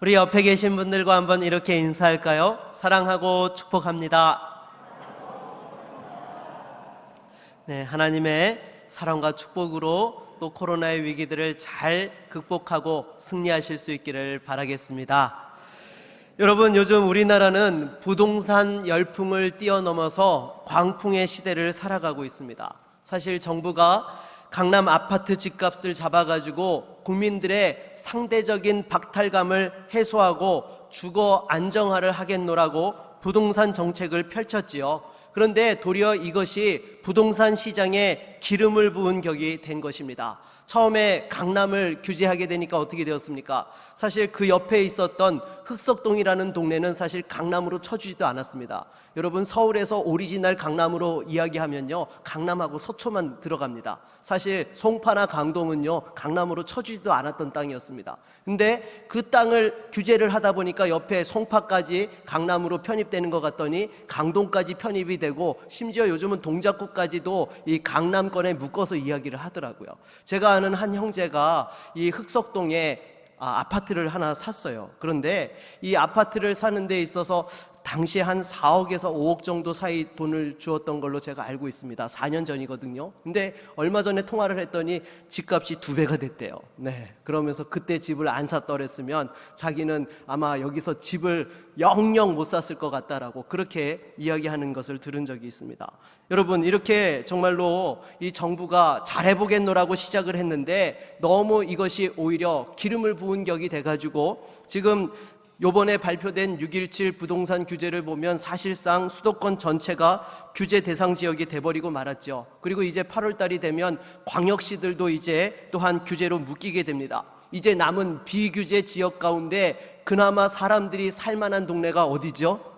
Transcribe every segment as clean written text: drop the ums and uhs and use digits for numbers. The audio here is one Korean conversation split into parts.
우리 옆에 계신 분들과 한번 이렇게 인사할까요? 사랑하고 축복합니다. 네, 하나님의 사랑과 축복으로 또 코로나의 위기들을 잘 극복하고 승리하실 수 있기를 바라겠습니다. 여러분, 요즘 우리나라는 부동산 열풍을 뛰어넘어서 광풍의 시대를 살아가고 있습니다. 사실 정부가 강남 아파트 집값을 잡아가지고 국민들의 상대적인 박탈감을 해소하고 주거 안정화를 하겠노라고 부동산 정책을 펼쳤지요. 그런데 도리어 이것이 부동산 시장에 기름을 부은 격이 된 것입니다. 처음에 강남을 규제하게 되니까 어떻게 되었습니까? 사실 그 옆에 있었던 흑석동이라는 동네는 사실 강남으로 쳐주지도 않았습니다. 여러분, 서울에서 오리지널 강남으로 이야기하면요, 강남하고 서초만 들어갑니다. 사실 송파나 강동은요, 강남으로 쳐주지도 않았던 땅이었습니다. 근데 그 땅을 규제를 하다 보니까 옆에 송파까지 강남으로 편입되는 것 같더니 강동까지 편입이 되고, 심지어 요즘은 동작구까지도 이 강남권에 묶어서 이야기를 하더라고요. 제가 아는 한 형제가 이 흑석동에 아파트를 하나 샀어요. 그런데 이 아파트를 사는 데 있어서 당시에 한 4억에서 5억 정도 사이 돈을 주었던 걸로 제가 알고 있습니다. 4년 전이거든요. 근데 얼마 전에 통화를 했더니 집값이 2배가 됐대요. 네, 그러면서 그때 집을 안 샀더랬으면 자기는 아마 여기서 집을 영영 못 샀을 것 같다라고 그렇게 이야기하는 것을 들은 적이 있습니다. 여러분, 이렇게 정말로 이 정부가 잘해보겠노라고 시작을 했는데 너무 이것이 오히려 기름을 부은 격이 돼가지고 지금 요번에 발표된 6.17 부동산 규제를 보면 사실상 수도권 전체가 규제 대상 지역이 돼버리고 말았죠. 그리고 이제 8월 달이 되면 광역시들도 이제 또한 규제로 묶이게 됩니다. 이제 남은 비규제 지역 가운데 그나마 사람들이 살만한 동네가 어디죠?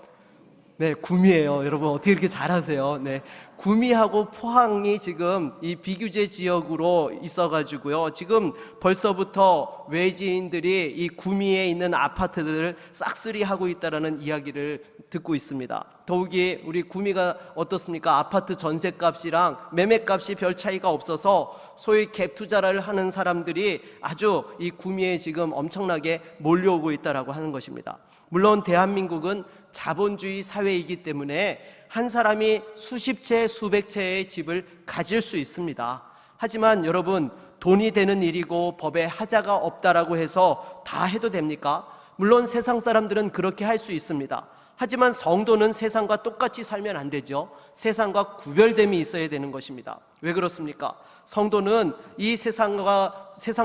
네, 구미예요. 여러분, 어떻게 이렇게 잘하세요? 네, 구미하고 포항이 지금 이 비규제 지역으로 있어가지고요, 지금 벌써부터 외지인들이 이 구미에 있는 아파트들을 싹쓸이하고 있다라는 이야기를 듣고 있습니다. 더욱이 우리 구미가 어떻습니까? 아파트 전세값이랑 매매값이 별 차이가 없어서 소위 갭 투자를 하는 사람들이 아주 이 구미에 지금 엄청나게 몰려오고 있다라고 하는 것입니다. 물론 대한민국은 자본주의 사회이기 때문에 한 사람이 수십 채, 수백 채의 집을 가질 수 있습니다. 하지만 여러분, 돈이 되는 일이고 법에 하자가 없다라고 해서 다 해도 됩니까? 물론 세상 사람들은 그렇게 할 수 있습니다. 하지만 성도는 세상과 똑같이 살면 안 되죠. 세상과 구별됨이 있어야 되는 것입니다. 왜 그렇습니까? 성도는 이 세상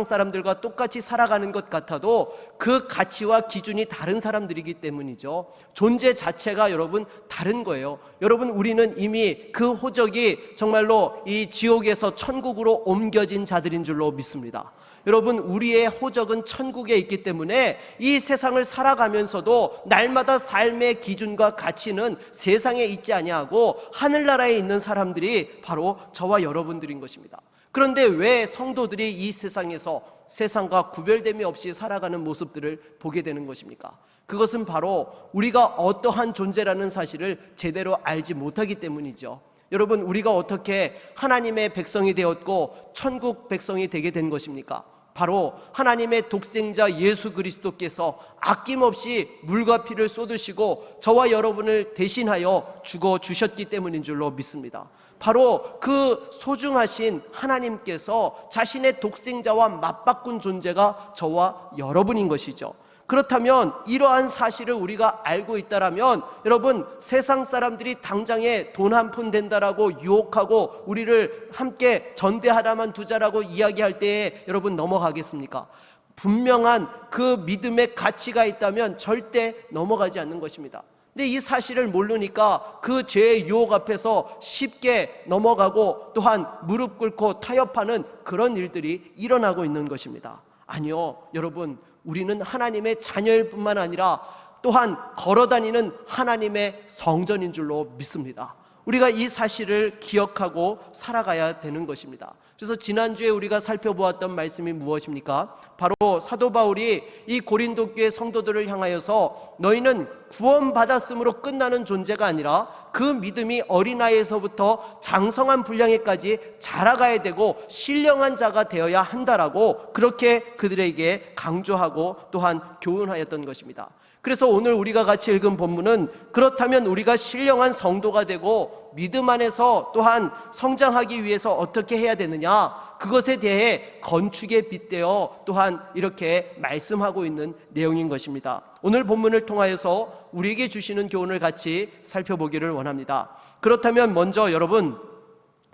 사람들과 똑같이 살아가는 것 같아도 그 가치와 기준이 다른 사람들이기 때문이죠. 존재 자체가 여러분 다른 거예요. 여러분, 우리는 이미 그 호적이 정말로 이 지옥에서 천국으로 옮겨진 자들인 줄로 믿습니다. 여러분, 우리의 호적은 천국에 있기 때문에 이 세상을 살아가면서도 날마다 삶의 기준과 가치는 세상에 있지 아니하고 하늘나라에 있는 사람들이 바로 저와 여러분들인 것입니다. 그런데 왜 성도들이 이 세상에서 세상과 구별됨이 없이 살아가는 모습들을 보게 되는 것입니까? 그것은 바로 우리가 어떠한 존재라는 사실을 제대로 알지 못하기 때문이죠. 여러분, 우리가 어떻게 하나님의 백성이 되었고 천국 백성이 되게 된 것입니까? 바로 하나님의 독생자 예수 그리스도께서 아낌없이 물과 피를 쏟으시고 저와 여러분을 대신하여 죽어주셨기 때문인 줄로 믿습니다. 바로 그 소중하신 하나님께서 자신의 독생자와 맞바꾼 존재가 저와 여러분인 것이죠. 그렇다면 이러한 사실을 우리가 알고 있다라면 여러분, 세상 사람들이 당장에 돈 한 푼 된다라고 유혹하고 우리를 함께 전대하다만 두자라고 이야기할 때에 여러분 넘어가겠습니까? 분명한 그 믿음의 가치가 있다면 절대 넘어가지 않는 것입니다. 근데 이 사실을 모르니까 그 죄의 유혹 앞에서 쉽게 넘어가고 또한 무릎 꿇고 타협하는 그런 일들이 일어나고 있는 것입니다. 아니요, 여러분, 우리는 하나님의 자녀일 뿐만 아니라 또한 걸어다니는 하나님의 성전인 줄로 믿습니다. 우리가 이 사실을 기억하고 살아가야 되는 것입니다. 그래서 지난주에 우리가 살펴보았던 말씀이 무엇입니까? 바로 사도 바울이 이 고린도 교회 성도들을 향하여서 너희는 구원받았음으로 끝나는 존재가 아니라 그 믿음이 어린아이에서부터 장성한 분량에까지 자라가야 되고 신령한 자가 되어야 한다라고 그렇게 그들에게 강조하고 또한 교훈하였던 것입니다. 그래서 오늘 우리가 같이 읽은 본문은 그렇다면 우리가 신령한 성도가 되고 믿음 안에서 또한 성장하기 위해서 어떻게 해야 되느냐, 그것에 대해 건축에 빗대어 또한 이렇게 말씀하고 있는 내용인 것입니다. 오늘 본문을 통하여서 우리에게 주시는 교훈을 같이 살펴보기를 원합니다. 그렇다면 먼저 여러분,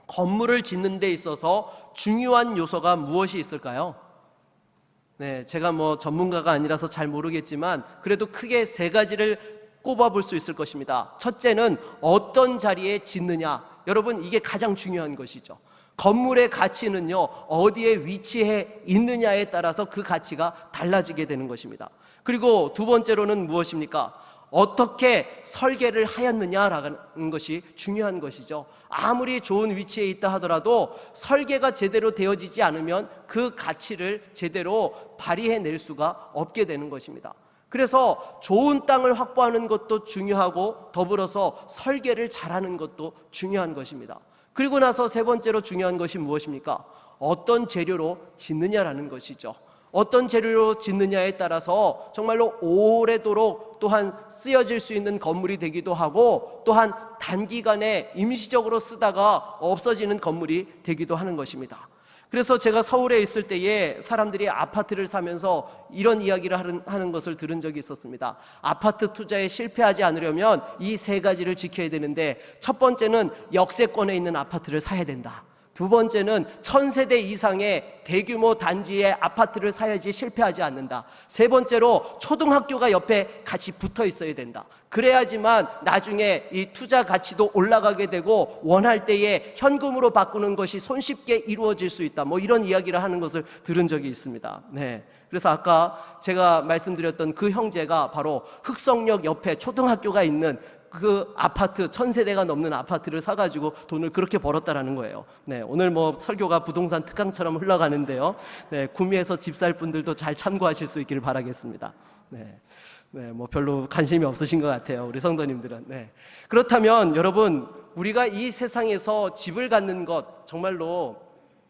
건물을 짓는 데 있어서 중요한 요소가 무엇이 있을까요? 네, 제가 전문가가 아니라서 잘 모르겠지만 그래도 크게 세 가지를 꼽아볼 수 있을 것입니다. 첫째는 어떤 자리에 짓느냐. 여러분, 이게 가장 중요한 것이죠. 건물의 가치는요, 어디에 위치해 있느냐에 따라서 그 가치가 달라지게 되는 것입니다. 그리고 두 번째로는 무엇입니까? 어떻게 설계를 하였느냐라는 것이 중요한 것이죠. 아무리 좋은 위치에 있다 하더라도 설계가 제대로 되어지지 않으면 그 가치를 제대로 발휘해낼 수가 없게 되는 것입니다. 그래서 좋은 땅을 확보하는 것도 중요하고 더불어서 설계를 잘하는 것도 중요한 것입니다. 그리고 나서 세 번째로 중요한 것이 무엇입니까? 어떤 재료로 짓느냐라는 것이죠. 어떤 재료로 짓느냐에 따라서 정말로 오래도록 또한 쓰여질 수 있는 건물이 되기도 하고 또한 단기간에 임시적으로 쓰다가 없어지는 건물이 되기도 하는 것입니다. 그래서 제가 서울에 있을 때에 사람들이 아파트를 사면서 이런 이야기를 하는 것을 들은 적이 있었습니다. 아파트 투자에 실패하지 않으려면 이 세 가지를 지켜야 되는데, 첫 번째는 역세권에 있는 아파트를 사야 된다. 두 번째는 1000세대 이상의 대규모 단지의 아파트를 사야지 실패하지 않는다. 세 번째로 초등학교가 옆에 같이 붙어 있어야 된다. 그래야지만 나중에 이 투자 가치도 올라가게 되고 원할 때에 현금으로 바꾸는 것이 손쉽게 이루어질 수 있다. 이런 이야기를 하는 것을 들은 적이 있습니다. 네. 그래서 아까 제가 말씀드렸던 그 형제가 바로 흑성역 옆에 초등학교가 있는 그 아파트, 1000세대가 넘는 아파트를 사가지고 돈을 그렇게 벌었다라는 거예요. 네, 오늘 설교가 부동산 특강처럼 흘러가는데요. 네, 구미에서 집 살 분들도 잘 참고하실 수 있기를 바라겠습니다. 네, 별로 관심이 없으신 것 같아요, 우리 성도님들은. 네. 그렇다면 여러분, 우리가 이 세상에서 집을 갖는 것 정말로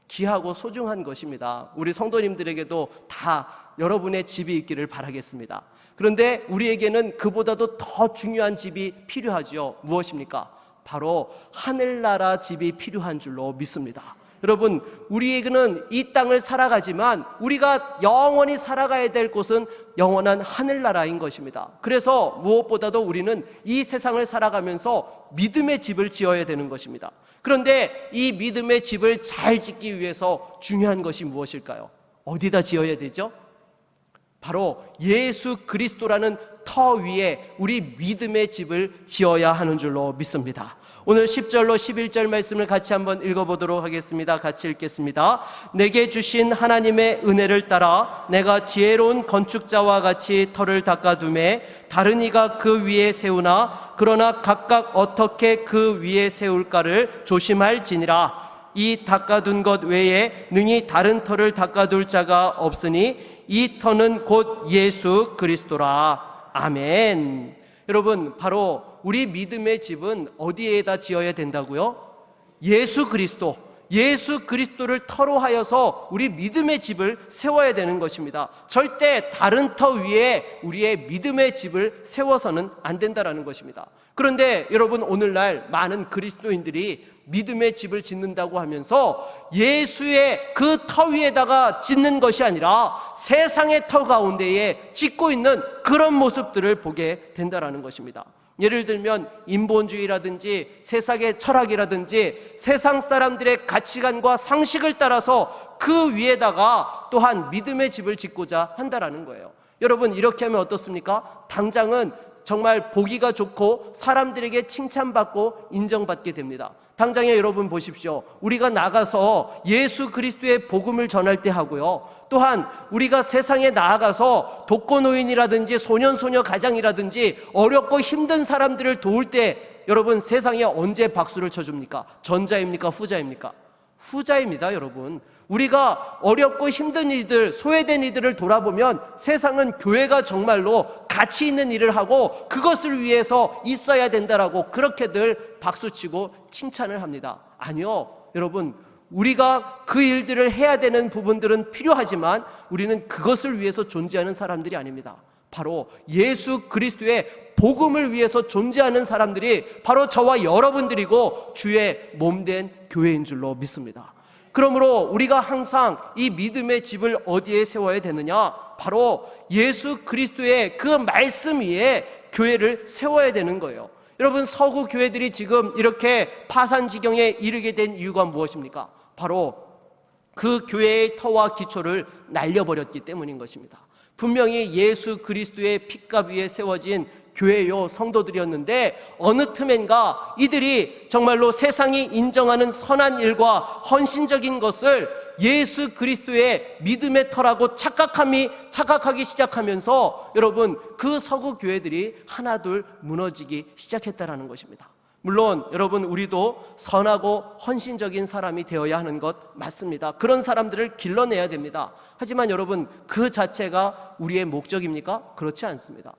귀하고 소중한 것입니다. 우리 성도님들에게도 다 여러분의 집이 있기를 바라겠습니다. 그런데 우리에게는 그보다도 더 중요한 집이 필요하죠. 무엇입니까? 바로 하늘나라 집이 필요한 줄로 믿습니다. 여러분, 우리에게는 이 땅을 살아가지만 우리가 영원히 살아가야 될 곳은 영원한 하늘나라인 것입니다. 그래서 무엇보다도 우리는 이 세상을 살아가면서 믿음의 집을 지어야 되는 것입니다. 그런데 이 믿음의 집을 잘 짓기 위해서 중요한 것이 무엇일까요? 어디다 지어야 되죠? 바로 예수 그리스도라는 터 위에 우리 믿음의 집을 지어야 하는 줄로 믿습니다. 오늘 10절로 11절 말씀을 같이 한번 읽어보도록 하겠습니다. 같이 읽겠습니다. 내게 주신 하나님의 은혜를 따라 내가 지혜로운 건축자와 같이 터를 닦아두매 다른 이가 그 위에 세우나 그러나 각각 어떻게 그 위에 세울까를 조심할지니라. 이 닦아둔 것 외에 능히 다른 터를 닦아둘 자가 없으니 이 터는 곧 예수 그리스도라. 아멘. 여러분, 바로 우리 믿음의 집은 어디에다 지어야 된다고요? 예수 그리스도를 터로 하여서 우리 믿음의 집을 세워야 되는 것입니다. 절대 다른 터 위에 우리의 믿음의 집을 세워서는 안 된다라는 것입니다. 그런데 여러분, 오늘날 많은 그리스도인들이 믿음의 집을 짓는다고 하면서 예수의 그 터 위에다가 짓는 것이 아니라 세상의 터 가운데에 짓고 있는 그런 모습들을 보게 된다라는 것입니다. 예를 들면 인본주의라든지 세상의 철학이라든지 세상 사람들의 가치관과 상식을 따라서 그 위에다가 또한 믿음의 집을 짓고자 한다라는 거예요. 여러분, 이렇게 하면 어떻습니까? 당장은 정말 보기가 좋고 사람들에게 칭찬받고 인정받게 됩니다. 당장에 여러분 보십시오. 우리가 나가서 예수 그리스도의 복음을 전할 때 하고요, 또한 우리가 세상에 나아가서 독거노인이라든지 소년소녀 가장이라든지 어렵고 힘든 사람들을 도울 때 여러분, 세상에 언제 박수를 쳐줍니까? 전자입니까? 후자입니까? 후자입니다. 여러분, 우리가 어렵고 힘든 이들, 소외된 이들을 돌아보면 세상은 교회가 정말로 가치 있는 일을 하고 그것을 위해서 있어야 된다라고 그렇게들 박수치고 칭찬을 합니다. 아니요, 여러분, 우리가 그 일들을 해야 되는 부분들은 필요하지만 우리는 그것을 위해서 존재하는 사람들이 아닙니다. 바로 예수 그리스도의 복음을 위해서 존재하는 사람들이 바로 저와 여러분들이고 주의 몸된 교회인 줄로 믿습니다. 그러므로 우리가 항상 이 믿음의 집을 어디에 세워야 되느냐? 바로 예수 그리스도의 그 말씀 위에 교회를 세워야 되는 거예요. 여러분, 서구 교회들이 지금 이렇게 파산 지경에 이르게 된 이유가 무엇입니까? 바로 그 교회의 터와 기초를 날려버렸기 때문인 것입니다. 분명히 예수 그리스도의 핏값 위에 세워진 교회요 성도들이었는데 어느 틈엔가 이들이 정말로 세상이 인정하는 선한 일과 헌신적인 것을 예수 그리스도의 믿음의 터라고 착각하기 시작하면서 여러분, 그 서구 교회들이 하나둘 무너지기 시작했다라는 것입니다. 물론 여러분, 우리도 선하고 헌신적인 사람이 되어야 하는 것 맞습니다. 그런 사람들을 길러내야 됩니다. 하지만 여러분, 그 자체가 우리의 목적입니까? 그렇지 않습니다.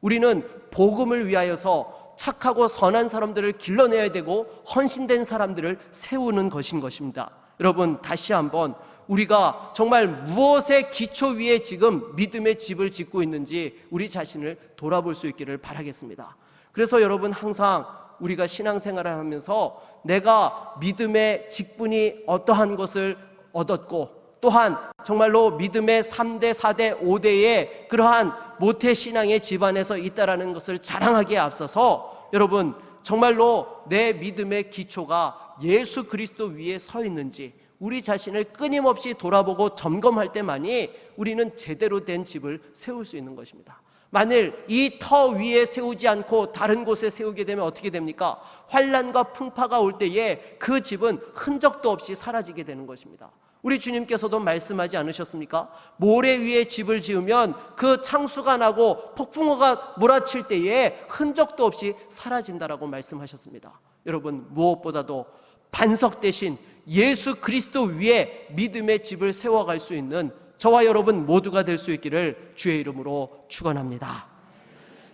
우리는 복음을 위하여서 착하고 선한 사람들을 길러내야 되고 헌신된 사람들을 세우는 것인 것입니다. 여러분, 다시 한번 우리가 정말 무엇의 기초 위에 지금 믿음의 집을 짓고 있는지 우리 자신을 돌아볼 수 있기를 바라겠습니다. 그래서 여러분, 항상 우리가 신앙생활을 하면서 내가 믿음의 직분이 어떠한 것을 얻었고 또한 정말로 믿음의 3대, 4대, 5대의 그러한 모태신앙의 집안에서 있다라는 것을 자랑하기에 앞서서 여러분, 정말로 내 믿음의 기초가 예수 그리스도 위에 서 있는지 우리 자신을 끊임없이 돌아보고 점검할 때만이 우리는 제대로 된 집을 세울 수 있는 것입니다. 만일 이 터 위에 세우지 않고 다른 곳에 세우게 되면 어떻게 됩니까? 환난과 풍파가 올 때에 그 집은 흔적도 없이 사라지게 되는 것입니다. 우리 주님께서도 말씀하지 않으셨습니까? 모래 위에 집을 지으면 그 창수가 나고 폭풍우가 몰아칠 때에 흔적도 없이 사라진다라고 말씀하셨습니다. 여러분, 무엇보다도 반석 대신 예수 그리스도 위에 믿음의 집을 세워갈 수 있는 저와 여러분 모두가 될 수 있기를 주의 이름으로 축원합니다.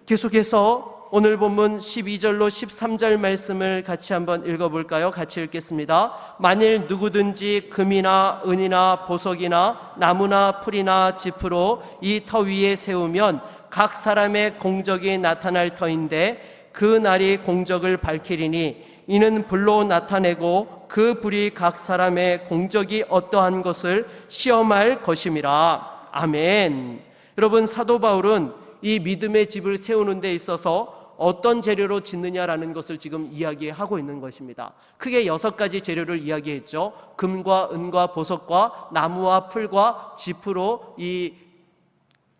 계속해서 오늘 본문 12절로 13절 말씀을 같이 한번 읽어볼까요? 같이 읽겠습니다. 만일 누구든지 금이나 은이나 보석이나 나무나 풀이나 짚으로 이 터 위에 세우면 각 사람의 공적이 나타날 터인데 그 날이 공적을 밝히리니 이는 불로 나타내고 그 불이 각 사람의 공적이 어떠한 것을 시험할 것임이라. 아멘. 여러분, 사도 바울은 이 믿음의 집을 세우는 데 있어서 어떤 재료로 짓느냐라는 것을 지금 이야기하고 있는 것입니다. 크게 6가지 재료를 이야기했죠. 금과 은과 보석과 나무와 풀과 짚으로 이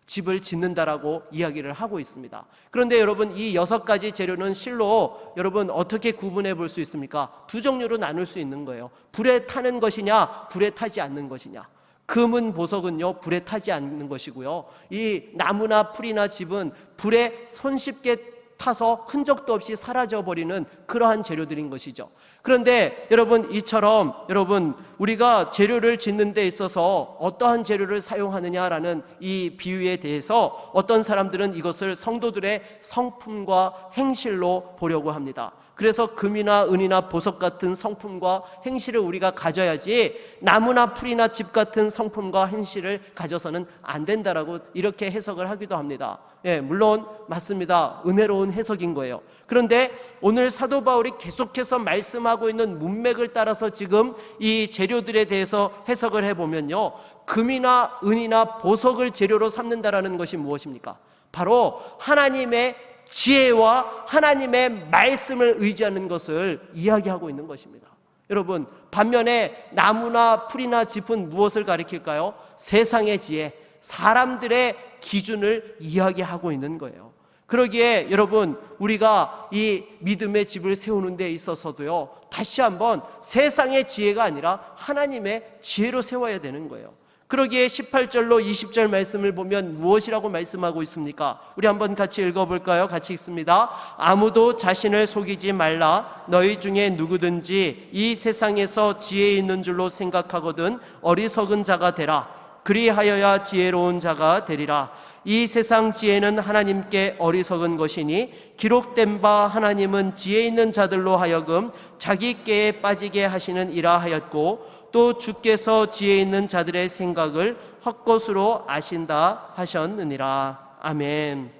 집을 짓는다라고 이야기를 하고 있습니다. 그런데 여러분, 이 6가지 재료는 실로 여러분 어떻게 구분해 볼 수 있습니까? 2종류로 나눌 수 있는 거예요. 불에 타는 것이냐, 불에 타지 않는 것이냐. 금은 보석은요, 불에 타지 않는 것이고요. 이 나무나 풀이나 짚은 불에 손쉽게 타서 흔적도 없이 사라져버리는 그러한 재료들인 것이죠. 그런데 여러분, 이처럼 여러분 우리가 재료를 짓는 데 있어서 어떠한 재료를 사용하느냐라는 이 비유에 대해서 어떤 사람들은 이것을 성도들의 성품과 행실로 보려고 합니다. 그래서 금이나 은이나 보석 같은 성품과 행실을 우리가 가져야지 나무나 풀이나 집 같은 성품과 행실을 가져서는 안 된다라고 이렇게 해석을 하기도 합니다. 물론 맞습니다. 은혜로운 해석인 거예요. 그런데 오늘 사도 바울이 계속해서 말씀하고 있는 문맥을 따라서 지금 이 재료들에 대해서 해석을 해보면요, 금이나 은이나 보석을 재료로 삼는다라는 것이 무엇입니까? 바로 하나님의 지혜와 하나님의 말씀을 의지하는 것을 이야기하고 있는 것입니다. 여러분, 반면에 나무나 풀이나 짚은 무엇을 가리킬까요? 세상의 지혜, 사람들의 기준을 이야기하고 있는 거예요. 그러기에 여러분, 우리가 이 믿음의 집을 세우는 데 있어서도요, 다시 한번 세상의 지혜가 아니라 하나님의 지혜로 세워야 되는 거예요. 그러기에 18절로 20절 말씀을 보면 무엇이라고 말씀하고 있습니까? 우리 한번 같이 읽어볼까요? 같이 읽습니다. 아무도 자신을 속이지 말라. 너희 중에 누구든지 이 세상에서 지혜 있는 줄로 생각하거든 어리석은 자가 되라. 그리하여야 지혜로운 자가 되리라. 이 세상 지혜는 하나님께 어리석은 것이니 기록된 바 하나님은 지혜 있는 자들로 하여금 자기 꾀에 빠지게 하시는 이라 하였고 또 주께서 지혜 있는 자들의 생각을 헛것으로 아신다 하셨느니라. 아멘.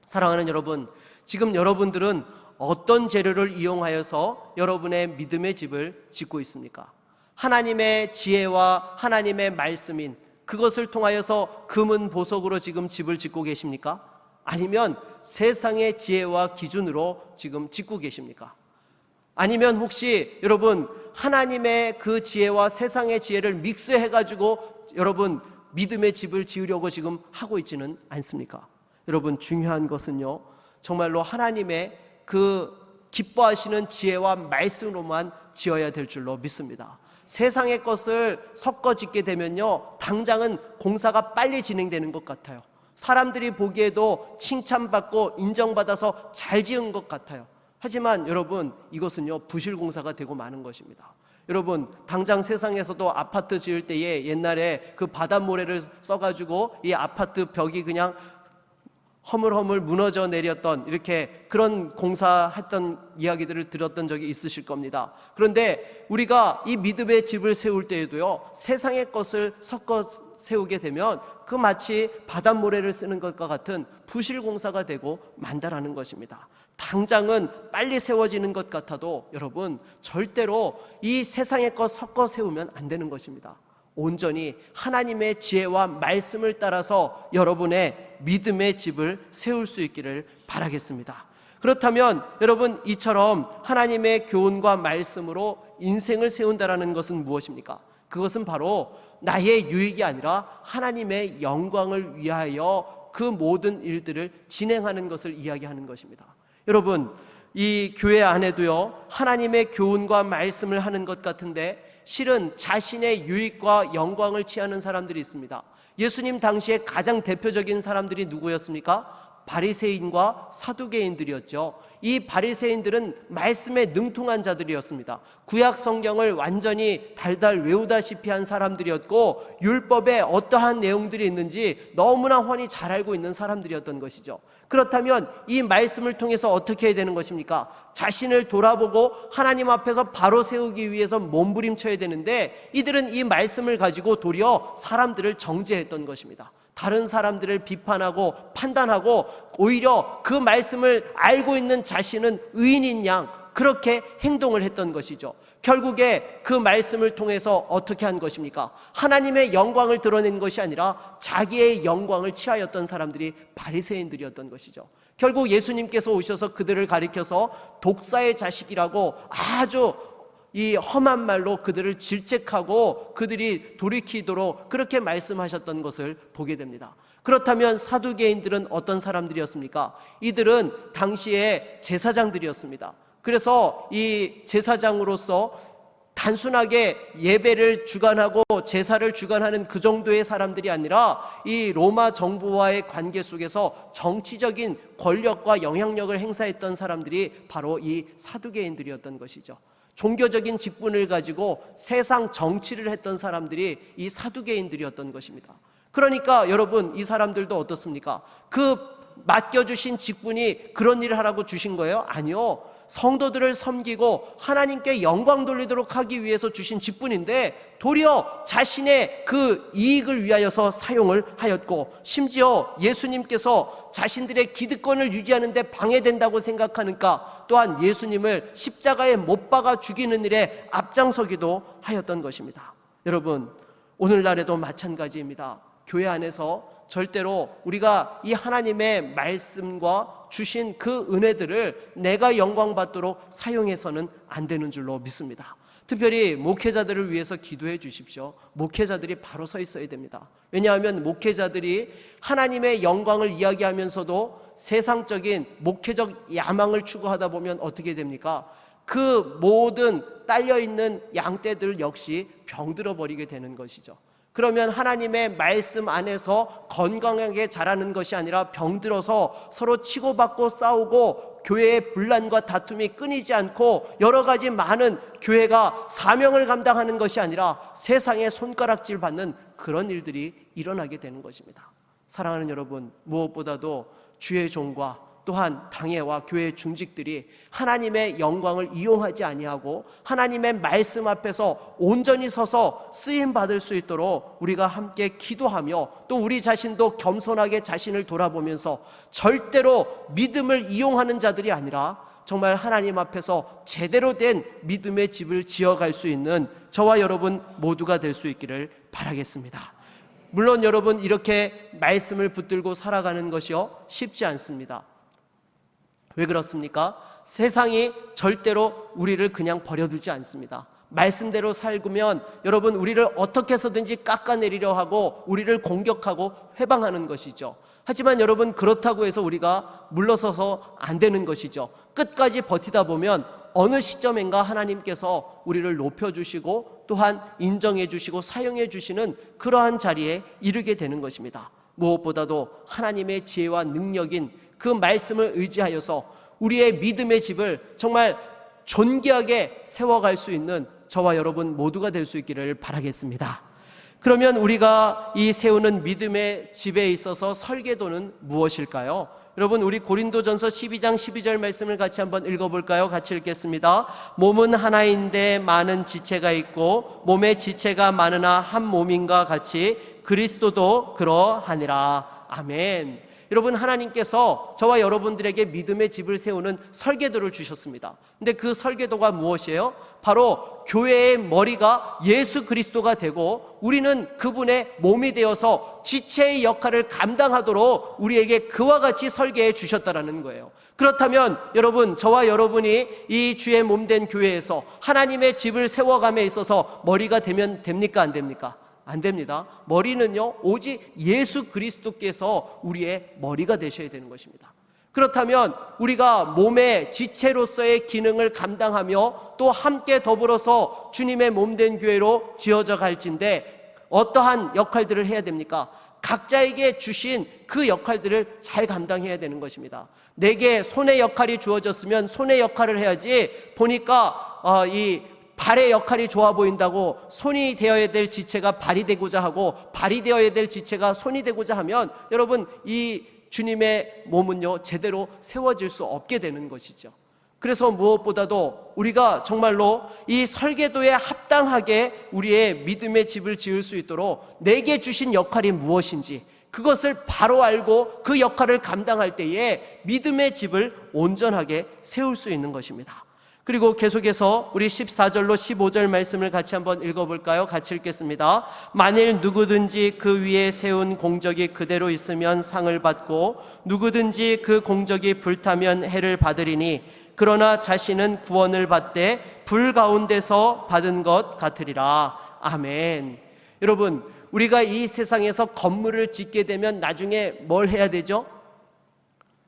사랑하는 여러분, 지금 여러분들은 어떤 재료를 이용하여서 여러분의 믿음의 집을 짓고 있습니까? 하나님의 지혜와 하나님의 말씀인 그것을 통하여서 금은 보석으로 지금 집을 짓고 계십니까? 아니면 세상의 지혜와 기준으로 지금 짓고 계십니까? 아니면 혹시 여러분 하나님의 그 지혜와 세상의 지혜를 믹스해가지고 여러분 믿음의 집을 지으려고 지금 하고 있지는 않습니까? 여러분 중요한 것은요, 정말로 하나님의 그 기뻐하시는 지혜와 말씀으로만 지어야 될 줄로 믿습니다. 세상의 것을 섞어 짓게 되면요, 당장은 공사가 빨리 진행되는 것 같아요. 사람들이 보기에도 칭찬받고 인정받아서 잘 지은 것 같아요. 하지만 여러분 이것은요 부실공사가 되고 마는 것입니다. 여러분 당장 세상에서도 아파트 지을 때에 옛날에 그 바닷모래를 써가지고 이 아파트 벽이 그냥 허물허물 무너져 내렸던 이렇게 그런 공사했던 이야기들을 들었던 적이 있으실 겁니다. 그런데 우리가 이 믿음의 집을 세울 때에도요 세상의 것을 섞어 세우게 되면 그 마치 바닷모래를 쓰는 것과 같은 부실공사가 되고 만다라는 것입니다. 당장은 빨리 세워지는 것 같아도 여러분 절대로 이 세상의 것 섞어 세우면 안 되는 것입니다. 온전히 하나님의 지혜와 말씀을 따라서 여러분의 믿음의 집을 세울 수 있기를 바라겠습니다. 그렇다면 여러분 이처럼 하나님의 교훈과 말씀으로 인생을 세운다라는 것은 무엇입니까? 그것은 바로 나의 유익이 아니라 하나님의 영광을 위하여 그 모든 일들을 진행하는 것을 이야기하는 것입니다. 여러분 이 교회 안에도요 하나님의 교훈과 말씀을 하는 것 같은데 실은 자신의 유익과 영광을 취하는 사람들이 있습니다. 예수님 당시에 가장 대표적인 사람들이 누구였습니까? 바리새인과 사두개인들이었죠. 이 바리새인들은 말씀에 능통한 자들이었습니다. 구약 성경을 완전히 달달 외우다시피 한 사람들이었고 율법에 어떠한 내용들이 있는지 너무나 훤히 잘 알고 있는 사람들이었던 것이죠. 그렇다면 이 말씀을 통해서 어떻게 해야 되는 것입니까? 자신을 돌아보고 하나님 앞에서 바로 세우기 위해서 몸부림쳐야 되는데 이들은 이 말씀을 가지고 도리어 사람들을 정죄했던 것입니다. 다른 사람들을 비판하고 판단하고 오히려 그 말씀을 알고 있는 자신은 의인인 양 그렇게 행동을 했던 것이죠. 결국에 그 말씀을 통해서 어떻게 한 것입니까? 하나님의 영광을 드러낸 것이 아니라 자기의 영광을 취하였던 사람들이 바리새인들이었던 것이죠. 결국 예수님께서 오셔서 그들을 가리켜서 독사의 자식이라고 아주 이 험한 말로 그들을 질책하고 그들이 돌이키도록 그렇게 말씀하셨던 것을 보게 됩니다. 그렇다면 사두개인들은 어떤 사람들이었습니까? 이들은 당시에 제사장들이었습니다. 그래서 이 제사장으로서 단순하게 예배를 주관하고 제사를 주관하는 그 정도의 사람들이 아니라 이 로마 정부와의 관계 속에서 정치적인 권력과 영향력을 행사했던 사람들이 바로 이 사두개인들이었던 것이죠. 종교적인 직분을 가지고 세상 정치를 했던 사람들이 이 사두개인들이었던 것입니다. 그러니까 여러분 이 사람들도 어떻습니까? 그 맡겨주신 직분이 그런 일을 하라고 주신 거예요? 아니요. 성도들을 섬기고 하나님께 영광 돌리도록 하기 위해서 주신 직분인데 도리어 자신의 그 이익을 위하여서 사용을 하였고 심지어 예수님께서 자신들의 기득권을 유지하는 데 방해된다고 생각하니까 또한 예수님을 십자가에 못 박아 죽이는 일에 앞장서기도 하였던 것입니다. 여러분 오늘날에도 마찬가지입니다. 교회 안에서 절대로 우리가 이 하나님의 말씀과 주신 그 은혜들을 내가 영광받도록 사용해서는 안 되는 줄로 믿습니다. 특별히 목회자들을 위해서 기도해 주십시오. 목회자들이 바로 서 있어야 됩니다. 왜냐하면 목회자들이 하나님의 영광을 이야기하면서도 세상적인 목회적 야망을 추구하다 보면 어떻게 됩니까? 그 모든 딸려있는 양떼들 역시 병들어 버리게 되는 것이죠. 그러면 하나님의 말씀 안에서 건강하게 자라는 것이 아니라 병들어서 서로 치고받고 싸우고 교회의 분란과 다툼이 끊이지 않고 여러 가지 많은 교회가 사명을 감당하는 것이 아니라 세상에 손가락질 받는 그런 일들이 일어나게 되는 것입니다. 사랑하는 여러분, 무엇보다도 주의 종과 또한 당회와 교회의 중직들이 하나님의 영광을 이용하지 아니하고 하나님의 말씀 앞에서 온전히 서서 쓰임받을 수 있도록 우리가 함께 기도하며 또 우리 자신도 겸손하게 자신을 돌아보면서 절대로 믿음을 이용하는 자들이 아니라 정말 하나님 앞에서 제대로 된 믿음의 집을 지어갈 수 있는 저와 여러분 모두가 될 수 있기를 바라겠습니다. 물론 여러분, 이렇게 말씀을 붙들고 살아가는 것이요 쉽지 않습니다. 왜 그렇습니까? 세상이 절대로 우리를 그냥 버려두지 않습니다. 말씀대로 살면 여러분, 우리를 어떻게 해서든지 깎아내리려 하고 우리를 공격하고 회방하는 것이죠. 하지만 여러분, 그렇다고 해서 우리가 물러서서 안 되는 것이죠. 끝까지 버티다 보면 어느 시점인가 하나님께서 우리를 높여주시고 또한 인정해 주시고 사용해 주시는 그러한 자리에 이르게 되는 것입니다. 무엇보다도 하나님의 지혜와 능력인 그 말씀을 의지하여서 우리의 믿음의 집을 정말 존귀하게 세워갈 수 있는 저와 여러분 모두가 될 수 있기를 바라겠습니다. 그러면 우리가 이 세우는 믿음의 집에 있어서 설계도는 무엇일까요? 여러분, 우리 고린도전서 12장 12절 말씀을 같이 한번 읽어볼까요? 같이 읽겠습니다. 몸은 하나인데 많은 지체가 있고 몸의 지체가 많으나 한 몸인가 같이 그리스도도 그러하니라. 아멘. 여러분, 하나님께서 저와 여러분들에게 믿음의 집을 세우는 설계도를 주셨습니다. 근데 그 설계도가 무엇이에요? 바로 교회의 머리가 예수 그리스도가 되고 우리는 그분의 몸이 되어서 지체의 역할을 감당하도록 우리에게 그와 같이 설계해 주셨다라는 거예요. 그렇다면 여러분, 저와 여러분이 이 주의 몸된 교회에서 하나님의 집을 세워감에 있어서 머리가 되면 됩니까? 안 됩니까? 안 됩니다. 머리는요, 오직 예수 그리스도께서 우리의 머리가 되셔야 되는 것입니다. 그렇다면 우리가 몸의 지체로서의 기능을 감당하며 또 함께 더불어서 주님의 몸된 교회로 지어져 갈진데 어떠한 역할들을 해야 됩니까? 각자에게 주신 그 역할들을 잘 감당해야 되는 것입니다. 내게 손의 역할이 주어졌으면 손의 역할을 해야지, 보니까 이 발의 역할이 좋아 보인다고 손이 되어야 될 지체가 발이 되고자 하고 발이 되어야 될 지체가 손이 되고자 하면 여러분, 이 주님의 몸은요 제대로 세워질 수 없게 되는 것이죠. 그래서 무엇보다도 우리가 정말로 이 설계도에 합당하게 우리의 믿음의 집을 지을 수 있도록 내게 주신 역할이 무엇인지 그것을 바로 알고 그 역할을 감당할 때에 믿음의 집을 온전하게 세울 수 있는 것입니다. 그리고 계속해서 우리 14절로 15절 말씀을 같이 한번 읽어볼까요? 같이 읽겠습니다. 만일 누구든지 그 위에 세운 공적이 그대로 있으면 상을 받고 누구든지 그 공적이 불타면 해를 받으리니 그러나 자신은 구원을 받되 불 가운데서 받은 것 같으리라. 아멘. 여러분, 우리가 이 세상에서 건물을 짓게 되면 나중에 뭘 해야 되죠?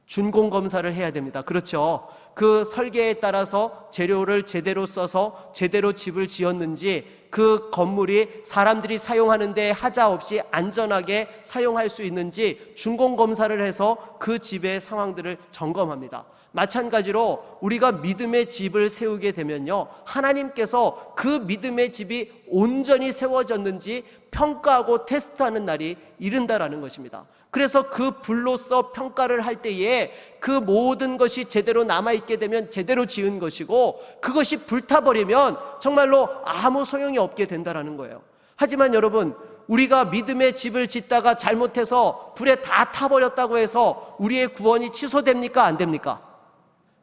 준공검사를 해야 됩니다. 그렇죠? 그 설계에 따라서 재료를 제대로 써서 제대로 집을 지었는지 그 건물이 사람들이 사용하는데 하자 없이 안전하게 사용할 수 있는지 준공검사를 해서 그 집의 상황들을 점검합니다. 마찬가지로 우리가 믿음의 집을 세우게 되면요, 하나님께서 그 믿음의 집이 온전히 세워졌는지 평가하고 테스트하는 날이 이른다라는 것입니다. 그래서 그 불로서 평가를 할 때에 그 모든 것이 제대로 남아있게 되면 제대로 지은 것이고 그것이 불타버리면 정말로 아무 소용이 없게 된다라는 거예요. 하지만 여러분, 우리가 믿음의 집을 짓다가 잘못해서 불에 다 타버렸다고 해서 우리의 구원이 취소됩니까? 안 됩니까?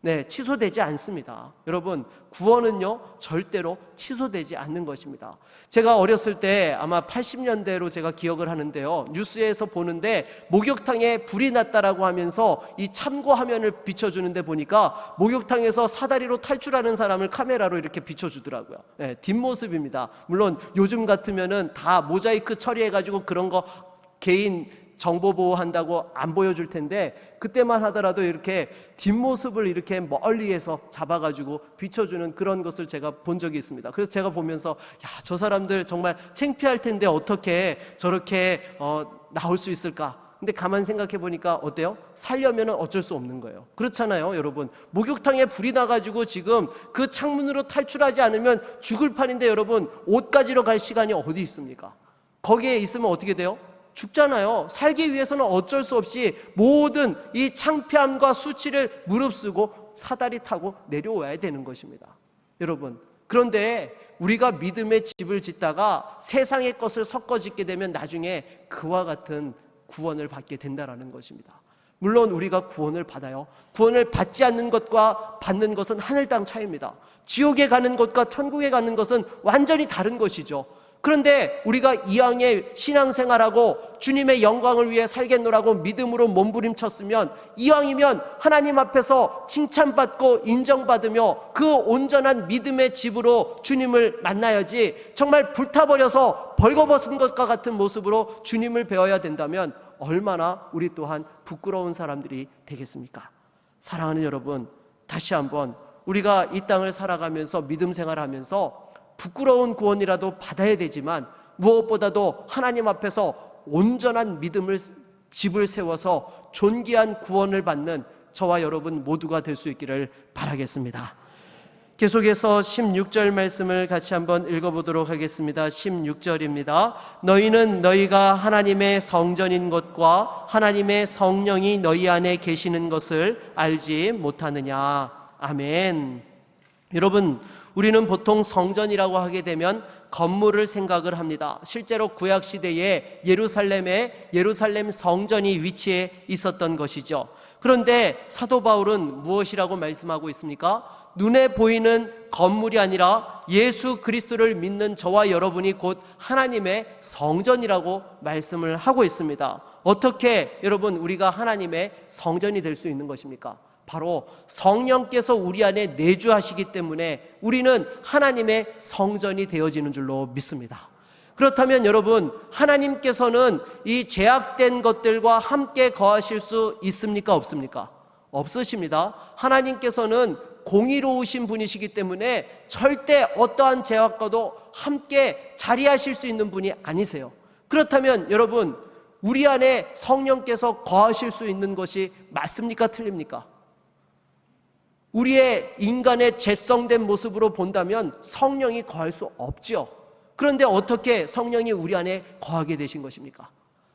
네, 취소되지 않습니다. 여러분, 구원은요 절대로 취소되지 않는 것입니다. 제가 어렸을 때 아마 80년대로 제가 기억을 하는데요, 뉴스에서 보는데 목욕탕에 불이 났다라고 하면서 이 참고 화면을 비춰주는데 보니까 목욕탕에서 사다리로 탈출하는 사람을 카메라로 이렇게 비춰주더라고요. 네, 뒷모습입니다. 물론 요즘 같으면은 다 모자이크 처리해가지고 그런 거 개인 정보 보호한다고 안 보여줄 텐데 그때만 하더라도 이렇게 뒷모습을 이렇게 멀리에서 잡아가지고 비춰주는 그런 것을 제가 본 적이 있습니다. 그래서 제가 보면서 저 사람들 정말 창피할 텐데 어떻게 저렇게 나올 수 있을까? 근데 가만 생각해 보니까 어때요? 살려면 어쩔 수 없는 거예요. 그렇잖아요, 여러분. 목욕탕에 불이 나가지고 지금 그 창문으로 탈출하지 않으면 죽을 판인데 여러분, 옷 가지러 갈 시간이 어디 있습니까? 거기에 있으면 어떻게 돼요? 죽잖아요. 살기 위해서는 어쩔 수 없이 모든 이 창피함과 수치를 무릅쓰고 사다리 타고 내려와야 되는 것입니다. 여러분, 그런데 우리가 믿음의 집을 짓다가 세상의 것을 섞어 짓게 되면 나중에 그와 같은 구원을 받게 된다라는 것입니다. 물론 우리가 구원을 받아요. 구원을 받지 않는 것과 받는 것은 하늘 땅 차이입니다. 지옥에 가는 것과 천국에 가는 것은 완전히 다른 것이죠. 그런데 우리가 이왕에 신앙생활하고 주님의 영광을 위해 살겠노라고 믿음으로 몸부림쳤으면 이왕이면 하나님 앞에서 칭찬받고 인정받으며 그 온전한 믿음의 집으로 주님을 만나야지, 정말 불타버려서 벌거벗은 것과 같은 모습으로 주님을 배워야 된다면 얼마나 우리 또한 부끄러운 사람들이 되겠습니까? 사랑하는 여러분, 다시 한번 우리가 이 땅을 살아가면서 믿음 생활하면서 부끄러운 구원이라도 받아야 되지만 무엇보다도 하나님 앞에서 온전한 믿음을 집을 세워서 존귀한 구원을 받는 저와 여러분 모두가 될 수 있기를 바라겠습니다. 계속해서 16절 말씀을 같이 한번 읽어보도록 하겠습니다. 16절입니다. 너희는 너희가 하나님의 성전인 것과 하나님의 성령이 너희 안에 계시는 것을 알지 못하느냐. 아멘. 여러분, 우리는 보통 성전이라고 하게 되면 건물을 생각을 합니다. 실제로 구약시대에 예루살렘에 예루살렘 성전이 위치해 있었던 것이죠. 그런데 사도 바울은 무엇이라고 말씀하고 있습니까? 눈에 보이는 건물이 아니라 예수 그리스도를 믿는 저와 여러분이 곧 하나님의 성전이라고 말씀을 하고 있습니다. 어떻게 여러분 우리가 하나님의 성전이 될 수 있는 것입니까? 바로 성령께서 우리 안에 내주하시기 때문에 우리는 하나님의 성전이 되어지는 줄로 믿습니다. 그렇다면 여러분, 하나님께서는 이 제약된 것들과 함께 거하실 수 있습니까? 없습니까? 없으십니다. 하나님께서는 공의로우신 분이시기 때문에 절대 어떠한 제약과도 함께 자리하실 수 있는 분이 아니세요. 그렇다면 여러분, 우리 안에 성령께서 거하실 수 있는 것이 맞습니까? 틀립니까? 우리의 인간의 죄성된 모습으로 본다면 성령이 거할 수 없지요. 그런데 어떻게 성령이 우리 안에 거하게 되신 것입니까?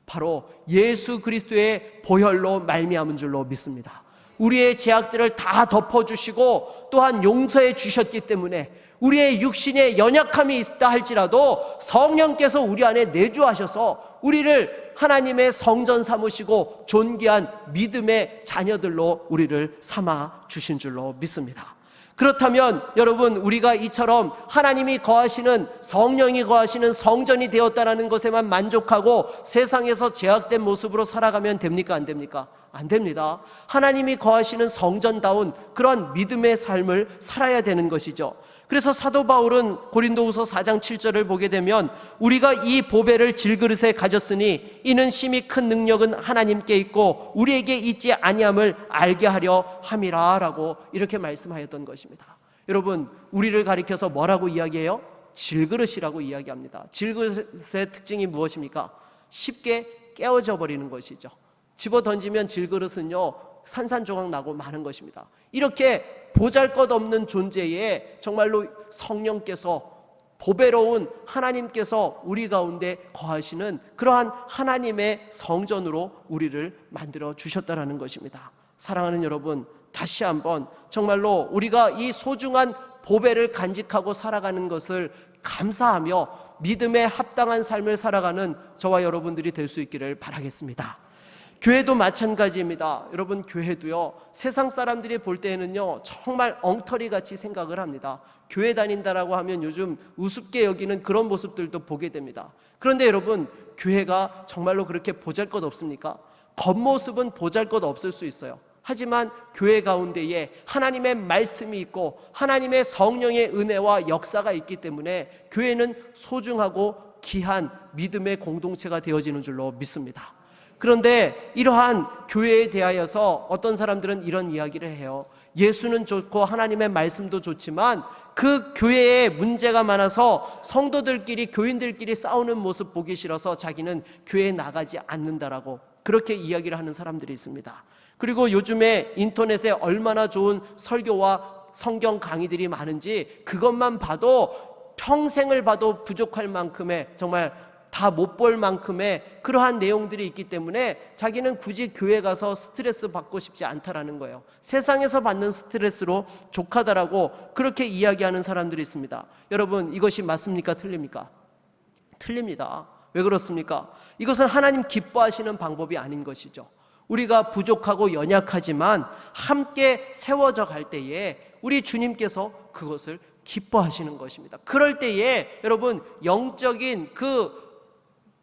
바로 예수 그리스도의 보혈로 말미암은 줄로 믿습니다. 우리의 죄악들을 다 덮어주시고 또한 용서해 주셨기 때문에 우리의 육신에 연약함이 있다 할지라도 성령께서 우리 안에 내주하셔서 우리를 하나님의 성전 삼으시고 존귀한 믿음의 자녀들로 우리를 삼아 주신 줄로 믿습니다. 그렇다면 여러분, 우리가 이처럼 하나님이 거하시는, 성령이 거하시는 성전이 되었다는 것에만 만족하고 세상에서 제약된 모습으로 살아가면 됩니까? 안 됩니까? 안 됩니다. 하나님이 거하시는 성전다운 그런 믿음의 삶을 살아야 되는 것이죠. 그래서 사도 바울은 고린도후서 4장 7절을 보게 되면 우리가 이 보배를 질그릇에 가졌으니 이는 심히 큰 능력은 하나님께 있고 우리에게 있지 아니함을 알게 하려 함이라 라고 이렇게 말씀하였던 것입니다. 여러분, 우리를 가리켜서 뭐라고 이야기해요? 질그릇이라고 이야기합니다. 질그릇의 특징이 무엇입니까? 쉽게 깨어져 버리는 것이죠. 집어 던지면 질그릇은요 산산조각 나고 마는 것입니다. 이렇게 보잘것없는 존재에 정말로 성령께서, 보배로운 하나님께서 우리 가운데 거하시는 그러한 하나님의 성전으로 우리를 만들어 주셨다는 것입니다. 사랑하는 여러분, 다시 한번 정말로 우리가 이 소중한 보배를 간직하고 살아가는 것을 감사하며 믿음에 합당한 삶을 살아가는 저와 여러분들이 될 수 있기를 바라겠습니다. 교회도 마찬가지입니다. 여러분, 교회도요 세상 사람들이 볼 때에는요 정말 엉터리같이 생각을 합니다. 교회 다닌다라고 하면 요즘 우습게 여기는 그런 모습들도 보게 됩니다. 그런데 여러분, 교회가 정말로 그렇게 보잘것없습니까? 겉모습은 보잘것없을 수 있어요. 하지만 교회 가운데에 하나님의 말씀이 있고 하나님의 성령의 은혜와 역사가 있기 때문에 교회는 소중하고 귀한 믿음의 공동체가 되어지는 줄로 믿습니다. 그런데 이러한 교회에 대하여서 어떤 사람들은 이런 이야기를 해요. 예수는 좋고 하나님의 말씀도 좋지만 그 교회에 문제가 많아서 성도들끼리, 교인들끼리 싸우는 모습 보기 싫어서 자기는 교회에 나가지 않는다라고 그렇게 이야기를 하는 사람들이 있습니다. 그리고 요즘에 인터넷에 얼마나 좋은 설교와 성경 강의들이 많은지 그것만 봐도 평생을 봐도 부족할 만큼의, 정말 다 못 볼 만큼의 그러한 내용들이 있기 때문에 자기는 굳이 교회 가서 스트레스 받고 싶지 않다라는 거예요. 세상에서 받는 스트레스로 족하다라고 그렇게 이야기하는 사람들이 있습니다. 여러분, 이것이 맞습니까? 틀립니까? 틀립니다. 왜 그렇습니까? 이것은 하나님 기뻐하시는 방법이 아닌 것이죠. 우리가 부족하고 연약하지만 함께 세워져 갈 때에 우리 주님께서 그것을 기뻐하시는 것입니다. 그럴 때에 여러분, 영적인 그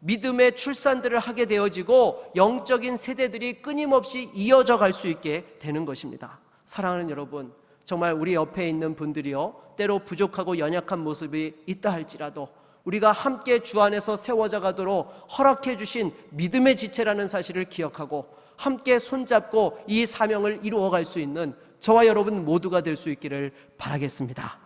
믿음의 출산들을 하게 되어지고 영적인 세대들이 끊임없이 이어져 갈 수 있게 되는 것입니다. 사랑하는 여러분, 정말 우리 옆에 있는 분들이요, 때로 부족하고 연약한 모습이 있다 할지라도 우리가 함께 주 안에서 세워져 가도록 허락해 주신 믿음의 지체라는 사실을 기억하고 함께 손잡고 이 사명을 이루어갈 수 있는 저와 여러분 모두가 될 수 있기를 바라겠습니다.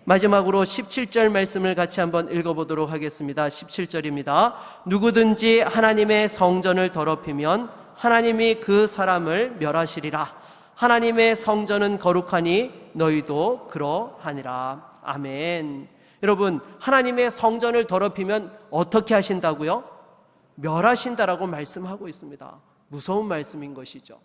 마지막으로 17절 말씀을 같이 한번 읽어보도록 하겠습니다. 17절입니다. 누구든지 하나님의 성전을 더럽히면 하나님이 그 사람을 멸하시리라. 하나님의 성전은 거룩하니 너희도 그러하니라. 아멘. 여러분, 하나님의 성전을 더럽히면 어떻게 하신다고요? 멸하신다라고 말씀하고 있습니다. 무서운 말씀인 것이죠.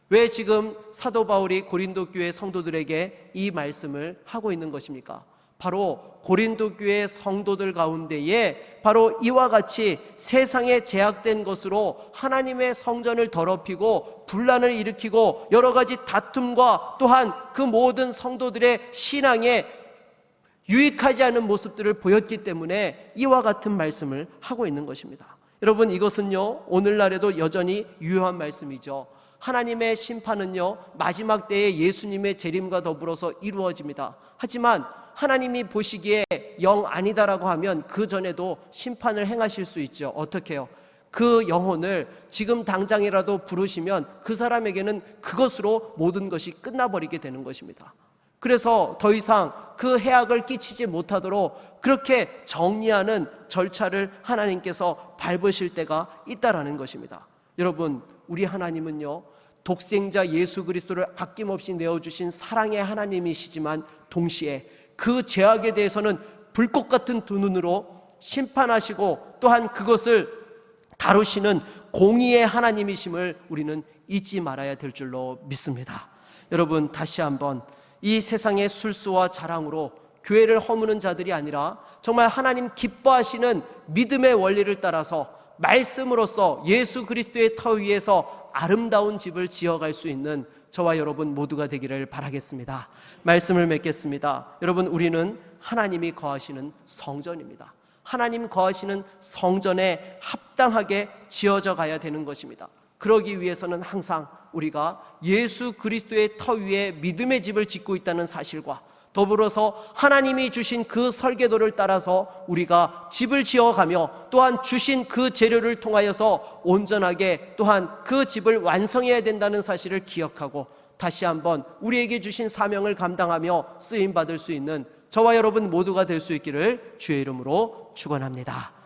왜 지금 사도 바울이 고린도 교회 성도들에게 이 말씀을 하고 있는 것입니까? 바로 고린도 교회 성도들 가운데에 바로 이와 같이 세상에 제약된 것으로 하나님의 성전을 더럽히고 분란을 일으키고 여러 가지 다툼과 또한 그 모든 성도들의 신앙에 유익하지 않은 모습들을 보였기 때문에 이와 같은 말씀을 하고 있는 것입니다. 여러분, 이것은요 오늘날에도 여전히 유효한 말씀이죠. 하나님의 심판은요 마지막 때에 예수님의 재림과 더불어서 이루어집니다. 하지만 하나님이 보시기에 영 아니다라고 하면 그 전에도 심판을 행하실 수 있죠. 어떻게 해요? 그 영혼을 지금 당장이라도 부르시면 그 사람에게는 그것으로 모든 것이 끝나버리게 되는 것입니다. 그래서 더 이상 그 해악을 끼치지 못하도록 그렇게 정리하는 절차를 하나님께서 밟으실 때가 있다라는 것입니다. 여러분, 우리 하나님은요 독생자 예수 그리스도를 아낌없이 내어주신 사랑의 하나님이시지만 동시에 그 죄악에 대해서는 불꽃 같은 두 눈으로 심판하시고 또한 그것을 다루시는 공의의 하나님이심을 우리는 잊지 말아야 될 줄로 믿습니다. 여러분, 다시 한번 이 세상의 술수와 자랑으로 교회를 허무는 자들이 아니라 정말 하나님 기뻐하시는 믿음의 원리를 따라서 말씀으로써 예수 그리스도의 터 위에서 아름다운 집을 지어갈 수 있는 저와 여러분 모두가 되기를 바라겠습니다. 말씀을 맺겠습니다. 여러분, 우리는 하나님이 거하시는 성전입니다. 하나님 거하시는 성전에 합당하게 지어져 가야 되는 것입니다. 그러기 위해서는 항상 우리가 예수 그리스도의 터 위에 믿음의 집을 짓고 있다는 사실과 더불어서 하나님이 주신 그 설계도를 따라서 우리가 집을 지어가며 또한 주신 그 재료를 통하여서 온전하게 또한 그 집을 완성해야 된다는 사실을 기억하고 다시 한번 우리에게 주신 사명을 감당하며 쓰임받을 수 있는 저와 여러분 모두가 될 수 있기를 주의 이름으로 축원합니다.